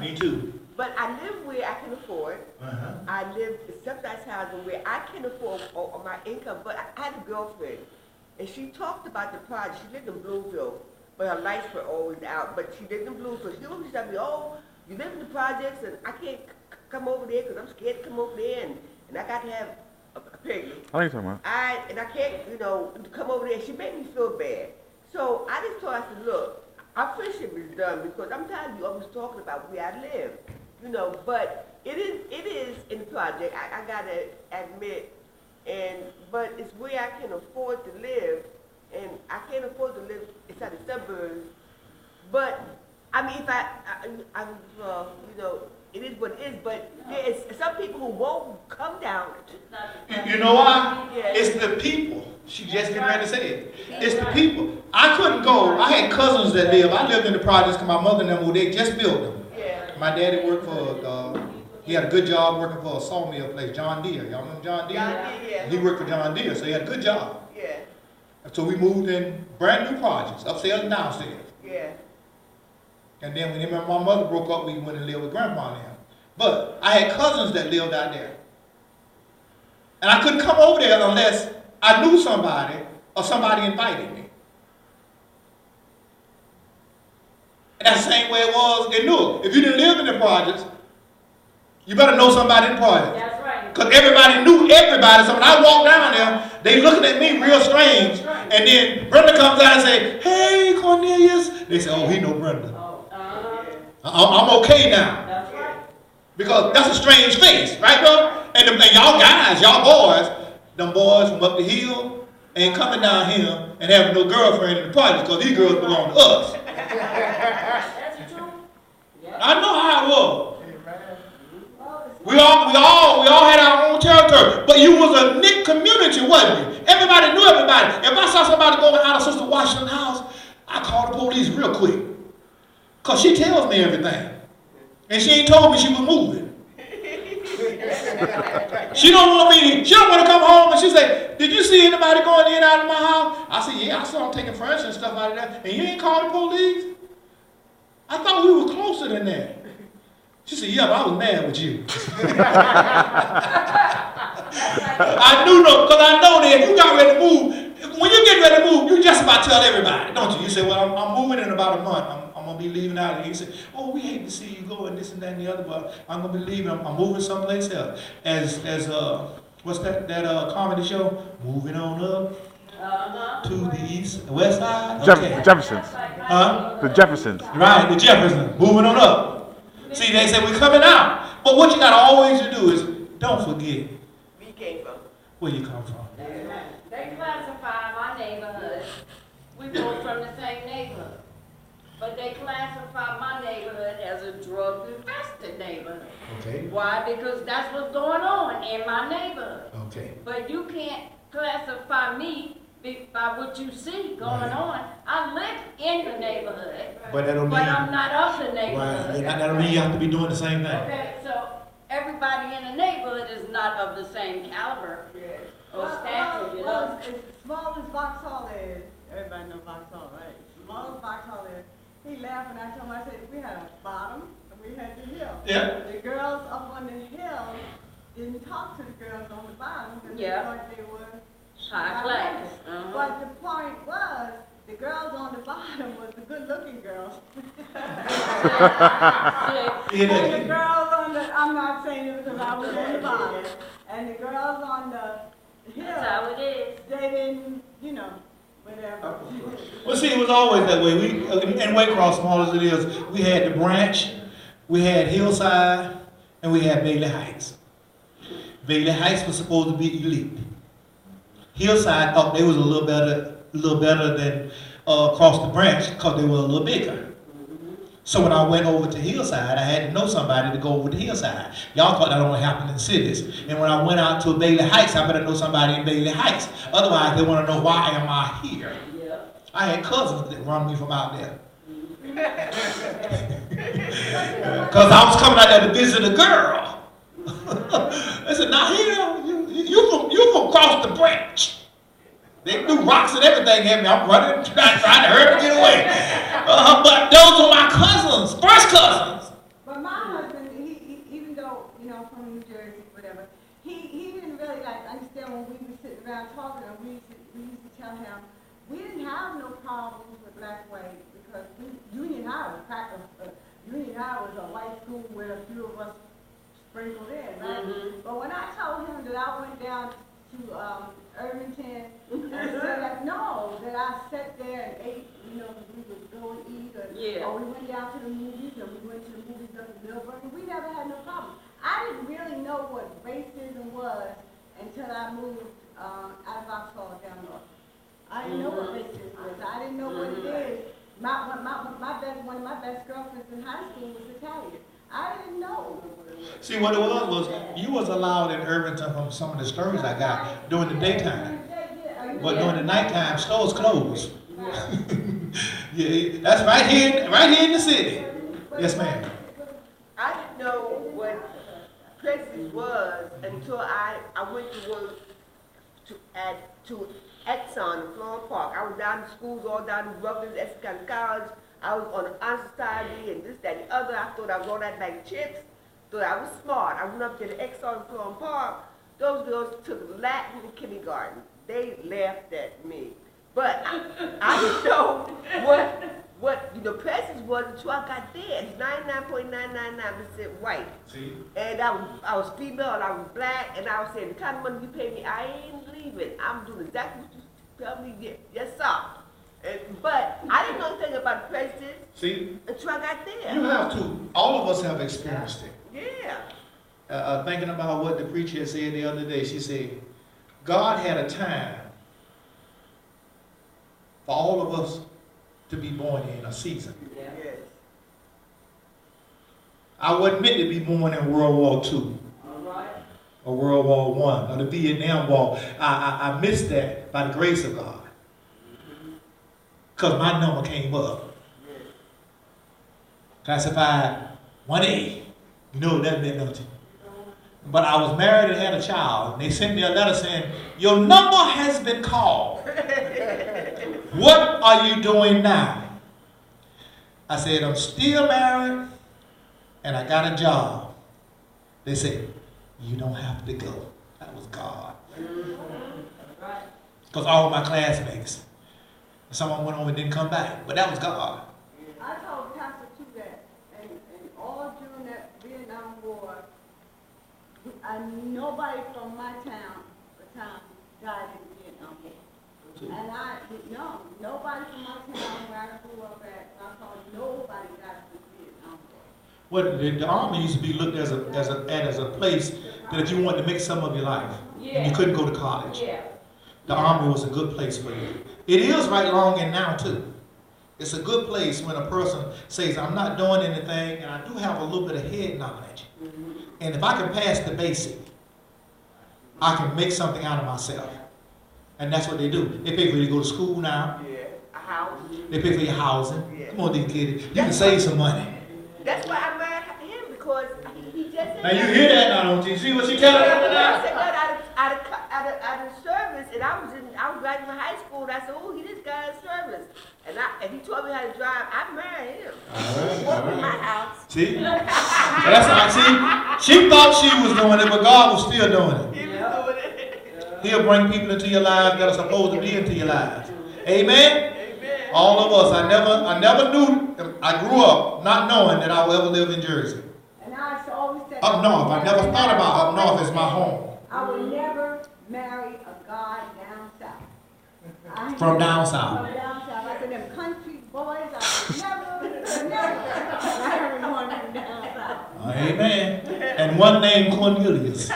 Me too. But I live where I can afford. I live in subsidized housing where I can afford my income. But I had a girlfriend, and she talked about the project. She lived in Bloomfield, but her lights were always out. But she lived in Bloomfield. She always told me, "Oh, you live in the projects, and I can't come over there because I'm scared to come over there, and I got to have a pig." What are you talking about? And I can't, come over there. She made me feel bad. So I just told her, I said, look, our friendship is done because I'm tired of you always talking about where I live. But it is in the project, I gotta admit, but it's where I can afford to live, and I can't afford to live inside the suburbs. But I mean, if it is what it is. But there is some people who won't come down. You know why? Yeah. It's the people. She just getting ready to say it. It's the people. I couldn't go. I had cousins that live. I lived in the projects because my mother and them, they just built them. Yeah. My daddy worked for, he had a good job working for a sawmill place, John Deere. Y'all remember John Deere? John Deere, yeah. He worked for John Deere, so he had a good job. Yeah. So we moved in brand new projects, upstairs and downstairs. Yeah. And then when him and my mother broke up, we went and lived with grandpa and him. But I had cousins that lived out there. And I couldn't come over there unless I knew somebody or somebody invited me. And that's the same way it was in Newark. If you didn't live in the projects, you better know somebody in the projects. That's right. Because everybody knew everybody. So when I walked down there, they looking at me real strange. Right. And then Brenda comes out and say, "Hey, Cornelius." They say, "Oh, he know Brenda." I'm okay now. That's right. Because that's a strange face, right, bro? And y'all guys, y'all boys, them boys from up the hill ain't coming down here and having no girlfriend in the projects because these girls belong to us. That's true. Yeah. I know how it was. We all had our own territory, but you was a knit community, wasn't you? Everybody knew everybody. If I saw somebody going out of Sister Washington's house, I called the police real quick. Because she tells me everything. And she ain't told me she was moving. She don't want to come home and she say, "Did you see anybody going in and out of my house?" I said, "Yeah, I saw them taking furniture and stuff out of there. And you ain't called the police?" I thought we were closer than that. She said, "Yeah, but I was mad with you." I knew because I know that if you got ready to move, when you get ready to move, you just about tell everybody, don't you? You say, "Well, I'm moving in about a month. I'm going to be leaving out." And you say, "Oh, we hate to see you go and this and that and the other, but I'm going to be leaving. I'm moving someplace else." As what's that comedy show? Moving on up to the east, west side? Okay. Jeffersons. Huh? The Jeffersons. Right, the Jeffersons. Moving on up. See, they say we're coming out. But what you got to always do is don't forget We came from. where you come from. They classify my neighborhood. We both from the same neighborhood. But they classify my neighborhood as a drug-infested neighborhood. Okay. Why? Because that's what's going on in my neighborhood. Okay. But you can't classify me by what you see going on. I live in the neighborhood, But that don't mean. but I'm not of the Right. neighborhood. That don't mean you have to be doing the same thing. Okay, so everybody in the neighborhood is not of the same caliber or stature, you know? As small as Vauxhall is, everybody knows Vauxhall, right? Small as Vauxhall is, he laughed and I told him, I said, we had a bottom and we had the hill. Yeah. The girls up on the hill didn't talk to the girls on the bottom because Yeah. they thought they were High class. But the point was, the girls on the bottom was the good-looking girls. And the girls on the, I'm not saying it because I was on the bottom, and the girls on the hill, That's how it is. they didn't, whatever. Well, see, it was always that way. We in Waycross, small as it is, we had the Branch, we had Hillside, and we had Bailey Heights. Bailey Heights was supposed to be elite. Hillside thought they was a little better than across the Branch because they were a little bigger. So when I went over to Hillside, I had to know somebody to go over to Hillside. Y'all thought that only happened in cities. And when I went out to Bailey Heights, I better know somebody in Bailey Heights. Otherwise, they want to know why am I here. Yeah. I had cousins that run me from out there. Because I was coming out there to visit a girl. I said, "Now here, you from across the Branch." They threw rocks and everything at me. I'm running, trying to hurry to get away. But those are my cousins, first cousins. But But my husband, he even though, you know, from New Jersey, whatever, he didn't really like understand when we were sitting around talking, and we used to tell him, we didn't have no problems with black white because Union High was a white school where a few of us sprinkled in, right? Mm-hmm. But when I told him that I went down to Irvington and said that no, that I sat there and ate, you know, we would go and eat, or we went down to the movies, and we went to the movies up in Millburn, and we never had no problem. I didn't really know what racism was until I moved out of Vauxhall down north. I didn't know what racism was. I didn't know what it is. One of my best girlfriends in high school was Italian. I didn't know. See, what it was you was allowed in Irvington from some of the stories I got during the daytime. But during the nighttime, stores closed. Yeah, that's right here in the city. Yes, ma'am. I didn't know what Presidents was until I went to work to Exxon in Florence Park. I was down in schools, all down in Rutgers, Essex County College. I was on the honor society and this, that, and the other. I thought I was all that bag of chips. Thought I was smart. I went up to the Exxon in Florence Park. Those girls took Latin in kindergarten. They laughed at me. But I didn't know what the Presidents was until I got there. It's 99.999% white. See? And I was female and I was black, and I was saying, the kind of money you pay me, I ain't leaving. I'm doing exactly what you tell me to do. Yes, sir. But I didn't know anything about the Presidents. See? Until I got there. You have to. All of us have experienced it. Yeah. Thinking about what the preacher said the other day, she said, God had a time for all of us to be born in a season. Yes. I wasn't meant to be born in World War II. Right. Or World War I, or the Vietnam War. I missed that by the grace of God. Because my number came up. Yes. Classified 1A. You know what that meant, don't you? But I was married and had a child. And they sent me a letter saying, your number has been called. What are you doing now? I said, I'm still married and I got a job. They said, you don't have to go. That was God. Because all of my classmates, someone went home and didn't come back. But that was God. I told Pastor too that, and all during that Vietnam War, nobody from my town died in the Vietnam War. And nobody from my town where I grew up at, I told nobody died in the Vietnam War. Well, the army used to be looked at as a place that if you wanted to make some of your life, and you couldn't go to college. Yeah. The army was a good place for you. It is right long and now too. It's a good place when a person says, I'm not doing anything and I do have a little bit of head knowledge. And if I can pass the basic, I can make something out of myself. And that's what they do. They pay for you to go to school now. Yeah. A house. They pay for your housing. Yeah. Come on, these kids. You can save some money. That's why I married him, because he just said. Now you hear that now, don't you? See what she telling you I now? said that out of service, and I was graduating from high school, and I said, oh, he just got out of service. And he taught me how to drive. I married him. All right. My house. See? That's how, see? She thought she was doing it, but God was still doing it. He was doing it. He'll bring people into your lives that are supposed to be into your lives. Amen? Amen. All of us. I never knew. I grew up not knowing that I will ever live in Jersey. And I always said, Up north. I never thought about up north as my home. I would never marry a guy down south. From down south. From down south. I said, them country boys, I would never marry one from down south. Amen. And one named Cornelius.